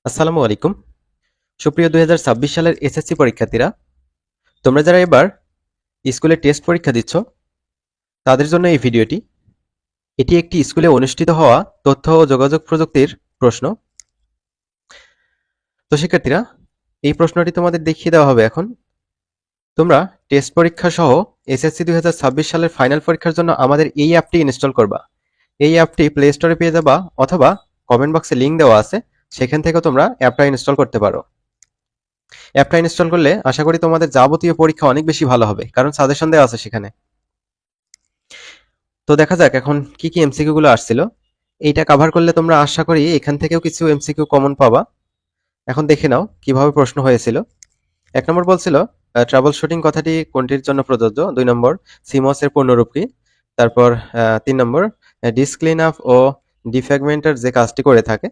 আসসালামু আলাইকুম। সুপ্রিয় 2026 সালের এসএসসি পরীক্ষার্থীরা, তোমরা যারা এবার স্কুলে টেস্ট পরীক্ষা দিচ্ছ তাদের জন্য এই ভিডিওটি। এটি একটি স্কুলে অনুষ্ঠিত হওয়া তথ্য ও যোগাযোগ প্রযুক্তির প্রশ্ন। তো শিক্ষার্থীরা, এই প্রশ্নটি তোমাদের দেখিয়ে দেওয়া হবে এখন। তোমরা টেস্ট পরীক্ষা সহ এসএসসি 2026 সালের ফাইনাল পরীক্ষার জন্য আমাদের এই অ্যাপটি ইনস্টল করবা। এই অ্যাপটি প্লে স্টোরে পেয়ে যাবা অথবা কমেন্ট বক্সে লিংক দেওয়া আছে, সেখান থেকে তোমরা অ্যাপটা ইনস্টল করতে পারো। অ্যাপটা ইনস্টল করলে আশা করি তোমাদের যাবতীয় পরীক্ষা অনেক বেশি ভালো হবে, কারণ সাজেশন দেওয়া আছে সেখানে। তো দেখা যাক এখন কি কি এমসিকিউ গুলো আসছিল। এইটা কভার করলে তোমরা আশা করি এখান থেকেও কিছু এমসিকিউ কমন পাবা। এখন দেখে নাও কিভাবে প্রশ্ন হয়েছিল। 1 নম্বর বলছিল ট্রাবল শুটিং কথাটি কোনটির জন্য প্রযোজ্য। 2 নম্বর সিমস এর পূর্ণরূপ কি। তারপর 3 নম্বর ডিস্ক ক্লিন আপ ও ডিফ্র্যাগমেন্টার যে কাজটি করে থাকে।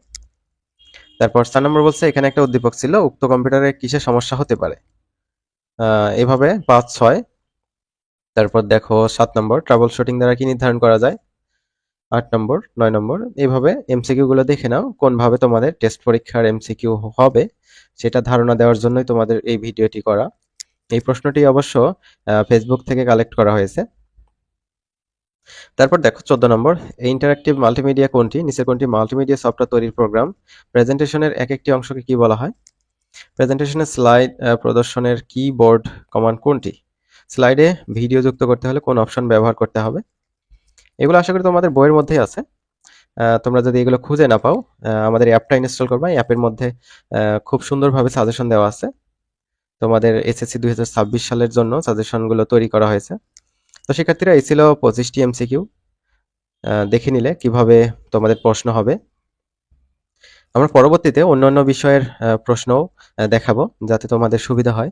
তারপর 4 নম্বর বলছে এখানে একটা উদ্দীপক ছিল, উক্ত কম্পিউটারে কিসের সমস্যা হতে পারে। এভাবে 5, 6। তারপর দেখো 7 নম্বর ট্রাবল শুটিং দ্বারা কি নির্ধারণ করা যায়। 8 নম্বর, 9 নম্বর। এইভাবে এমসিকিউ গুলো দেখে নাও কোনভাবে তোমাদের টেস্ট পরীক্ষার এমসিকিউ হবে সেটা ধারণা দেওয়ার জন্যই তোমাদের এই ভিডিওটি করা। এই প্রশ্নটি অবশ্য ফেসবুক থেকে কালেক্ট করা হয়েছে। তারপর দেখো 14 নম্বর, ইন্টারঅ্যাক্টিভ মাল্টিমিডিয়া কোনটি, নিচের কোনটি মাল্টিমিডিয়া সফটওয়্যার তৈরির প্রোগ্রাম। প্রেজেন্টেশনের এক একটি অংশকে কি বলা হয়। প্রেজেন্টেশনের স্লাইড প্রদর্শনের কিবোর্ড কমান্ড কোনটি। স্লাইডে ভিডিও যুক্ত করতে হলে কোন অপশন ব্যবহার করতে হবে। এগুলো আশা করি তোমাদের বইয়ের মধ্যেই আছে। তোমরা যদি এগুলো খুঁজে না পাও, আমাদের অ্যাপটা ইনস্টল করবা। এই অ্যাপের মধ্যে খুব সুন্দরভাবে সাজেশন দেওয়া আছে। তোমাদের এসএসসি 2026 সালের জন্য সাজেশনগুলো তৈরি করা হয়েছে। তো শিক্ষার্থীরা, এই ছিল 25টি এমসিকিউ। দেখে নিলে কিভাবে তোমাদের প্রশ্ন হবে। আমরা পরবর্তীতে অন্যান্য বিষয়ের প্রশ্নও দেখাবো যাতে তোমাদের সুবিধা হয়।